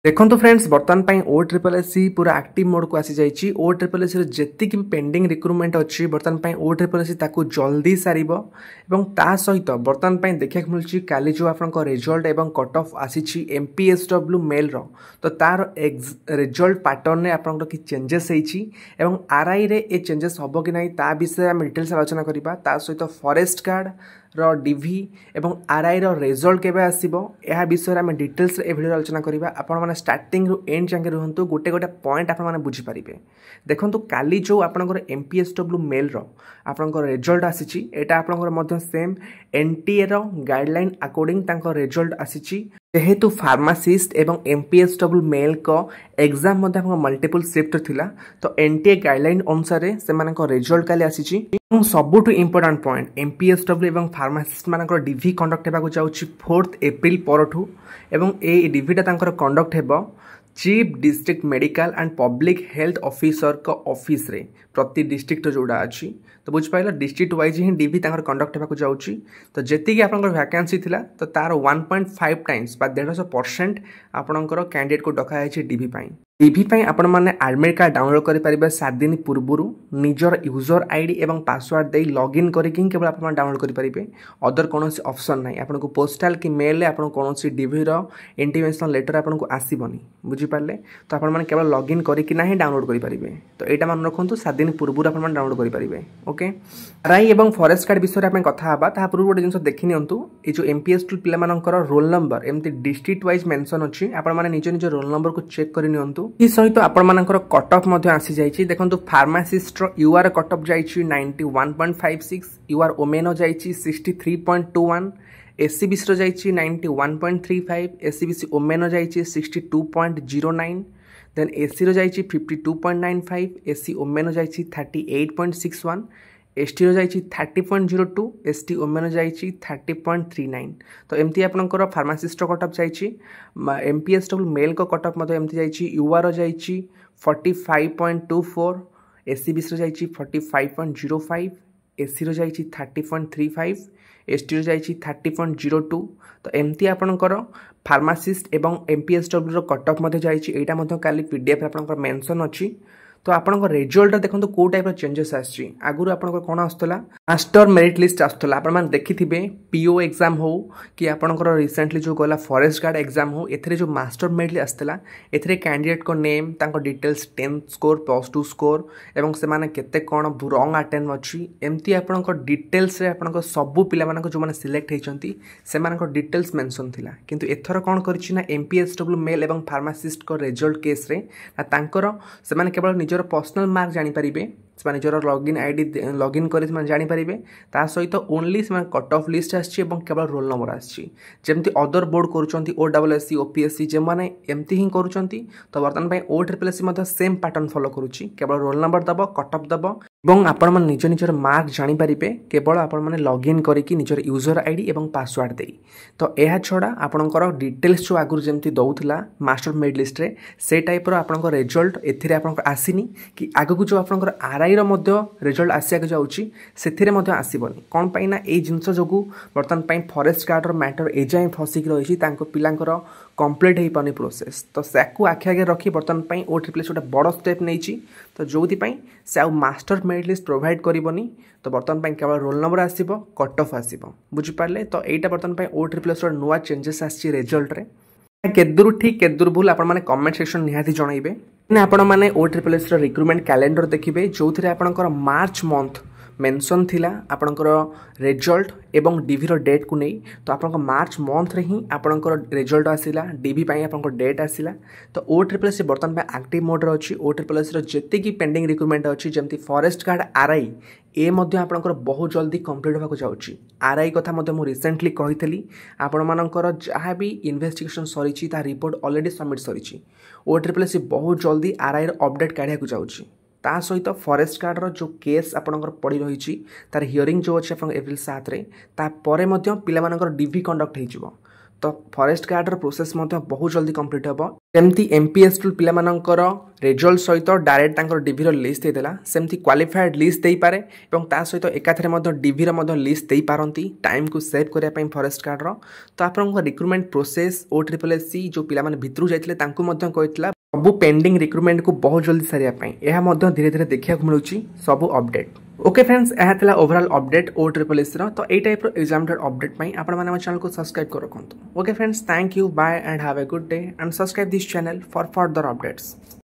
देखो फ्रेंड्स बर्तमान ପାଇଁ ओ ट्रिपल एससी पूरा एक्टिव मोड को आसी जाइए। ओ ट्रिपल एससी जेति भी पेंडिंग रिक्रुटमेंट अच्छी बर्तमान ପାଇଁ ओ ट्रिपल एससी ताकू जल्दी सारिबो एवं ता सहित बर्तमान ପାଇଁ देखा मिलूँ काली जो आपन रिजल्ट एवं कट ऑफ आसी एमपीएसडब्ल्यू मेल रो तो तार रिजल्ट पैटर्न में आपन कि चेंजेस होईची एवं आरआई रे ए चेंजेस हबो कि नाही ता विषय हम डिटेल्स आलोचना करिबा। ता सहित फॉरेस्ट गार्ड रो डीवी एवं आरआई रो रिजल्ट केबे आसीबो एहा विषय हम डिटेल्स ए वीडियो आलोचना करिबा। आपन माने स्टार्टिंग रु एंड जाके रहंतु गोटे गोटे पॉइंट आपन माने बुझी पारिबे। देखंतु काली जो आपन एमपीएसडब्ल्यू मेल रो आपन रिजल्ट आसीची एटा आपन मध्य सेम एनटीए रो गाइडलाइन अकॉर्डिंग तांको रिजल्ट आसीची। जेहेतु फार्मासिस्ट एवं एमपीएसडब्ल्यू मेल को एग्जाम मध्य मल्टीपल शिफ्ट थिला तो एनटीए गाइडलाइन अनुसार से रिजल्ट काली आसीची। सबुठु इंपोर्टेंट पॉइंट एमपीएसडब्ल्यू एवं फार्मासिस्ट मानकर डीवी कंडक्ट हेबाकु जाउची 4 एप्रिल परठू एवं ए डीवीटा तांकर कंडक्ट हेबो chief district medical and public health officer को ऑफिस रे प्रति डिस्ट्रिक्ट जोड़ा अच्छी तो बुझिपाल डिस्ट्रिक्ट वाइज ही डीवी कंडक्ट होगा जाऊँगी। तो जी आप वैकेंसी थिला तो तार 1.5 टाइम्स 150% आपणकर कैंडिडेट को डकाई डीवी डीवी आपण मैंने एडमिट कार्ड डाउनलोड करेंगे 7 दिन पूर्व निजर यूजर आईडी एवं पासवर्ड दे लॉगिन करके केवल आप डाउनलोड करेंगे। अदर कौन ऑप्शन ना आपको पोस्टाल कि मेल कौन डीवी इंटीमेशन लेटर आपको आसबनी बुझिपारे तो आपने केवल लॉगिन करके ना डाउनलोड करेंगे। तो यहाँ मन रखु 7 दिन पूर्व आप डाउनलोड करेंगे। ओके आरआई एवं फॉरेस्ट गार्ड विषय में कथा ता पूर्व गोटे जिन देखी नियंतु ये जो एमपीएसडब्ल्यू पिलामानकर रोल नंबर एमती डिस्ट्रिक्ट वाइज मेंशन अच्छी आपण मैंने निज निज रोल नंबर को चेक कर नियंतु। सहित आपंकर कट ऑफ आसी जाइए। देखो फार्मासिस्ट यूआर कट ऑफ जाइए 91.56 यूआर ओमेन जाइए 63.21 एससीबीसी जाइए 91.35 एससीबीसी ओमेन जाइए 62.09 देन एससी रो जाइए 52.95 एससी ओमेन जाइए 38.61 एसटी रो जाइए 30.02 एसटी ओमेन जाइए 30.39। तो एमती आपनकर फार्मासिस्ट कट ऑफ जाइए। एमपीएसडब्ल्यू मेल को कट ऑफ एमती जाइए यूआर जाइए 45.24 एससीबीसी जाइए 45.05 एससी रो जाइए 30.35 एसटी रो जाइए 30.02। तो एमती आपनकर फार्मासिस्ट एवं एमपीएसडब्ल्यू कट ऑफ जाइए यहाँ काली पीडीएफ आपनकर मेंशन अच्छी। तो आपन रिजल्ट देखो कौ टाइप चेंजेस आगुरी आप कौन आसला मास्टर मेरिट लिस्ट आसला आप देखिथे पीओ एग्जाम हो कि आपंकर रिसेंटली जो गला फॉरेस्ट गार्ड एग्जाम हो ए जो मास्टर मेरिट लिस्ट आसला ए कैंडिडेट को नेम तांको डिटेल्स 10th स्कोर +2 स्कोर एवं से माने केते कौन रंग अटेम्प्ट अच्छी एमती आपंकर डिटेल्स आपंकर सबू पिला जो मैंने सिलेक्ट होती से डिटेल्स मेंशन थिला। किंतु एथर कौन करछि ना एमपीएसडब्ल्यू मेल एवं फार्मासिस्ट को रिजल्ट केस रे तांकर से माने केवल निजर पर्सनल मार्क जानीपारे से निजर लॉगिन आईडी लॉगिन कर जानीपारे ता सहित only say cut off list आसी केवल रोल नंबर आमती अदर बोर्ड कर ओडब्ल्यूएससी ओपीएससी जो मैंने एमती ही कर तो बर्तमान O triple SC same pattern follow करुच्ची केवल रोल नंबर दब कट ऑफ दब और आपण मैंने निज निजर मार्क जानीपारे केवल आपण मैंने लॉगिन करके निजर यूजर आईडी और पासवर्ड दे। तो यह छड़ा आपंकर डिटेल्स जो आगुरी जमी दौला मास्टर मेरिट लिस्ट रे से टाइप आपंकर रिजल्ट एथिरे आपंकर आसीनी कि आगक जो आपंकर आरआई रिजल्ट आसिया जाऊँगी से आसबनी कौन पाई ना ये जिनस जो बर्तमान फॉरेस्ट गार्ड मैटर एजाएं फसिक रही पिलांकर कंप्लीट हो पानी प्रोसेस। तो सैकू आखि आगे रखी बर्तमान ओ ट्रिपल एससी गोटे बड़ स्टेप नहीं तो जो से आउ मास्टर मेरिट लिस्ट प्रोवाइड करनी। तो बर्तमान केवल रोल नंबर आसब कट ऑफ आसब बुझिपारे। तो यहाँ बर्तमान ओ ट्रिपल एससी नुआ चेंजेस आसी रिजल्ट रे केदूर ठीक केदूर भूल आपने कमेंट सेक्शन निहाती जनइबे। आपण मैंने ओ ट्रिपल एससी रिक्रुटमेंट कैलेंडर देखिए जो आपंकर मार्च मंथ मेंशन थिला आपंकर रिजल्ट एवं डीवी रो डेट को नहीं। तो आप मार्च मंथ रे ही आपंकर रिजल्ट आसिला डीवी आपंकर डेट आसिला। तो ओ ट्रिपल एससी बर्तमान एक्टिव मोड रे अच्छी। ओ ट्रिपल एससी जेति की पेंडिंग रिक्रुटमेंट अच्छी जमती फॉरेस्ट गार्ड आरआई ए मध्य आपंकर बहुत जल्दी कंप्लीट होगा जाऊँगी। आरआई कथा मु रिसेंटली कही आपण मानकर जहाँ भी इन्वेस्टिगेशन सरी रिपोर्ट ऑलरेडी सबमिट सरी। ओ ट्रिपल एससी बहुत जल्दी आरआई अपडेट काढ़ा जाऊँगी। ता सहित फॉरेस्ट गार्ड रो जो केस आपंकर पड़ी रही तार हियरिंग जो अच्छे एप्रिल 7 रे तापर पिलामानकर डीवी कंडक्ट हो। तो फॉरेस्ट गार्ड रो प्रोसेस बहुत जल्दी कंप्लीट हम सेमती एमपीएस टूल पिलामानंकर रिजल्ट सहित डायरेक्ट तांकर डीवीर लिस्ट देदेला सेमती क्वालिफाइड लिस्ट दे पारे एवं ता सहित एकाथरे मध्य डीवीर मध्य लिस्ट दे पारंती टाइम को सेव करने ପାଇଁ फॉरेस्ट गार्ड रो तो आपन रिक्रुटमेंट प्रोसेस OSSC जो पिला माने भितरु जाइतले तांकु मध्य कहतला सबु पेंडिंग रिक्रुटमेंट को बहुत जल्दी सारिया ପାଇଁ ଏହା ମଧ୍ୟ धीरे धीरे देखिया मिलुची सबु अपडेट। ओके फ्रेंड्स यह था ओवरऑल अपडेट OSSC रो तो ए टाइप रो एग्जाम अपडेट ପାଇଁ आपण माने चैनल को सब्सक्राइब कर रखंतु। Okay friends thank you bye and have a good day and subscribe this channel for further updates.